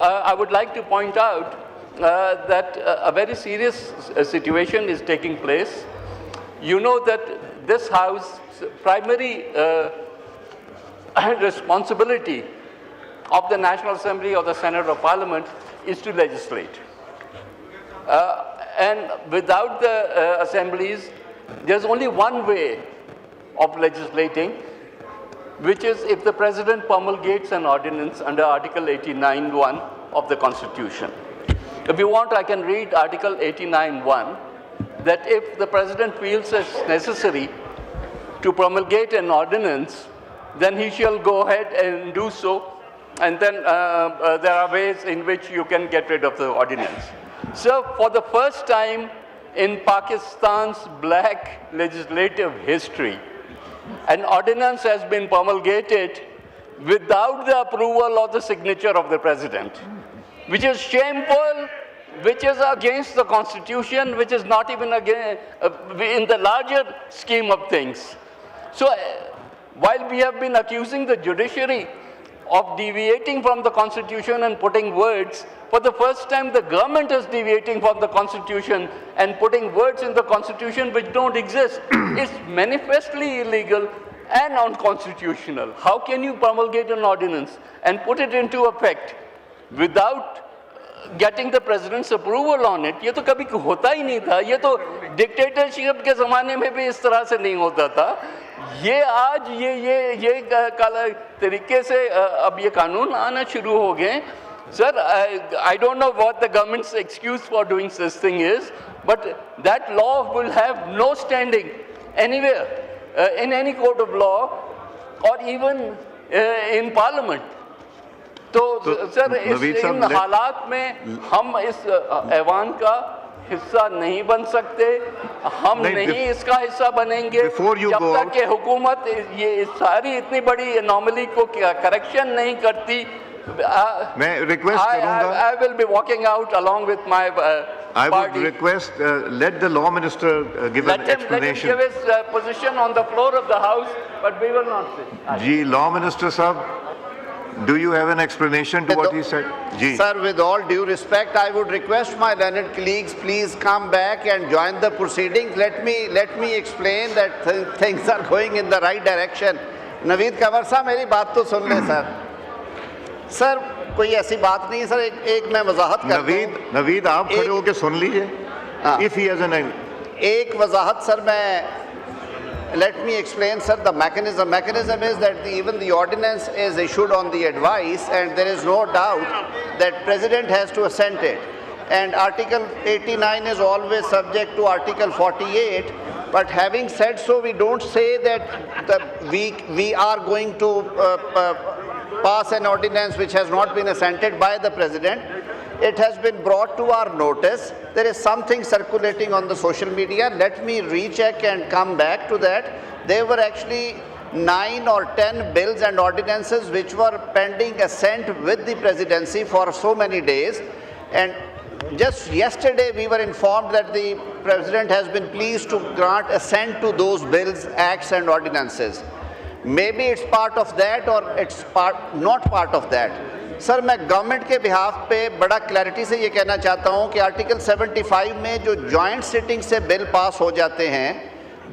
I would like to point out that a very serious situation is taking place. You know that this House's primary responsibility of the National Assembly or the Senate or Parliament is to legislate. And without the assemblies, there's only one way of legislating, which is if the President promulgates an ordinance under Article 89(1) of the Constitution. If you want, I can read Article 89(1), that if the President feels it's necessary to promulgate an ordinance, then he shall go ahead and do so, and then there are ways in which you can get rid of the ordinance. So for the first time in Pakistan's black legislative history, an ordinance has been promulgated without the approval or the signature of the President, which is shameful, which is against the Constitution, which is not even against, in the larger scheme of things. So while we have been accusing the judiciary of deviating from the Constitution and putting words, for the first time the government is deviating from the Constitution and putting words in the Constitution which don't exist. It's manifestly illegal and unconstitutional. How can you promulgate an ordinance and put it into effect without getting the President's approval on it? ये तो कभी होता ही नहीं था. ये तो dictatorship के ज़माने में भी इस तरह से नहीं होता था. ये आज ये काला तरीके से अब ये कानून आना शुरू हो गए. Sir, I don't know what the government's excuse for doing this thing is, but that law will have no standing anywhere, in any court of law, or even in Parliament. तो सर इन हालात में हम इस ऐवान का हिस्सा नहीं बन सकते, हम नहीं इसका हिस्सा बनेंगे जब तक कि हुकूमत ये सारी इतनी बड़ी एनॉमली को करेक्शन नहीं करती. मैं रिक्वेस्ट करूंगा. I will be walking out along with my I would party. request let the law minister give an explanation. Let him give his position on the floor of the House, but we will not say. Ji, Law Minister Sahab, do you have an explanation to what he said? Ji. Sir, with all due respect, I would request my learned colleagues, please come back and join the proceedings. Let me explain that things are going in the right direction. Naveed Qamar साहब, मेरी बात तो सुन ले sir. Sir, कोई ऐसी बात नहीं है सर. एक मैं वजाहत कर दूं. नवीद आप खड़े होके सुन लीजिए. If he has an एक वजाहत सर मैं. Let me explain, sir, the mechanism. Mechanism is that even the ordinance is issued on the advice, and there is no doubt that President has to assent it. And Article 89 is always subject to Article 48. But having said so, we don't say that we are going to pass an ordinance which has not been assented by the President. It has been brought to our notice. There is something circulating on the social media. Let me recheck and come back to that. There were actually 9 or 10 bills and ordinances which were pending assent with the Presidency for so many days. And just yesterday we were informed that the President has been pleased to grant assent to those bills, acts and ordinances. Maybe it's part of that or it's not part of that. Sir, मैं government के behalf पे बड़ा clarity से ये कहना चाहता हूँ कि आर्टिकल 75 में जो जॉइंट सिटिंग से बिल पास हो जाते हैं,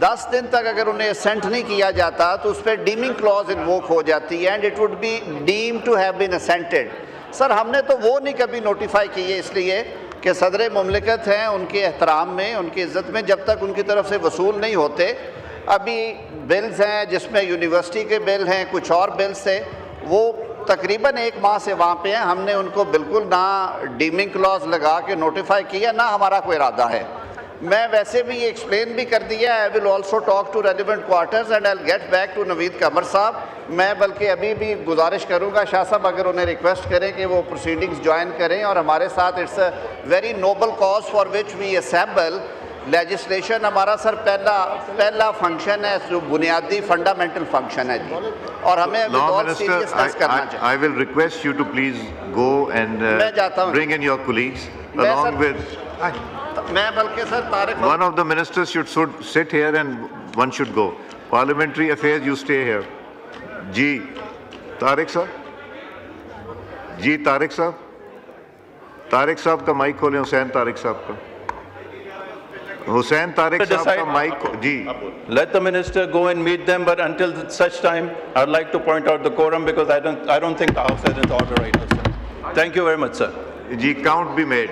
10 दिन तक अगर उन्हें असेंट नहीं किया जाता तो उस पर डीमिंग क्लॉज इन्वोक हो जाती है, and it would be deem to have been assented. Sir, हमने तो वो नहीं कभी नोटिफाई किए, इसलिए कि सदर मुमलिकत हैं, उनके एहतराम में, उनकी इज़्ज़त में जब तक उनकी तरफ से वसूल नहीं होते. अभी बिल्स हैं जिसमें यूनिवर्सिटी के बिल हैं, कुछ और बिल्स थे, वो तकरीबन 1 माह से वहाँ पे हैं. हमने उनको बिल्कुल ना डीमिंग क्लॉज लगा के नोटिफाई किया, ना हमारा कोई इरादा है. मैं वैसे भी ये एक्सप्लेन भी कर दिया. I will also talk to relevant quarters and I will get back to Naveed Qamar sahab. मैं बल्कि अभी भी गुजारिश करूँगा शाह साहब, अगर उन्हें रिक्वेस्ट करें कि वो प्रोसीडिंग्स ज्वाइन करें और हमारे साथ. It's a very noble cause for which we assemble. Legislation हमारा सर पहला फंक्शन है, जो बुनियादी फंडामेंटल फंक्शन है जी, और हमें बहुत सीरियसनेस करना चाहिए. I will request you to please go and bring in your colleagues along with. मैं बल्कि sir Tariq. One of the ministers should sit here and one should go. Parliamentary affairs, you stay here. जी, तारिक साहब. जी, तारिक साहब. तारिक साहब का mic खोलें, हुसैन तारिक साहब का। हुसैन तारिक साहब का mic जी। Let the minister go and meet them, but until such time, I'd like to point out the quorum because I don't think the House is in order right now, sir. Thank you very much, sir. जी, count be made.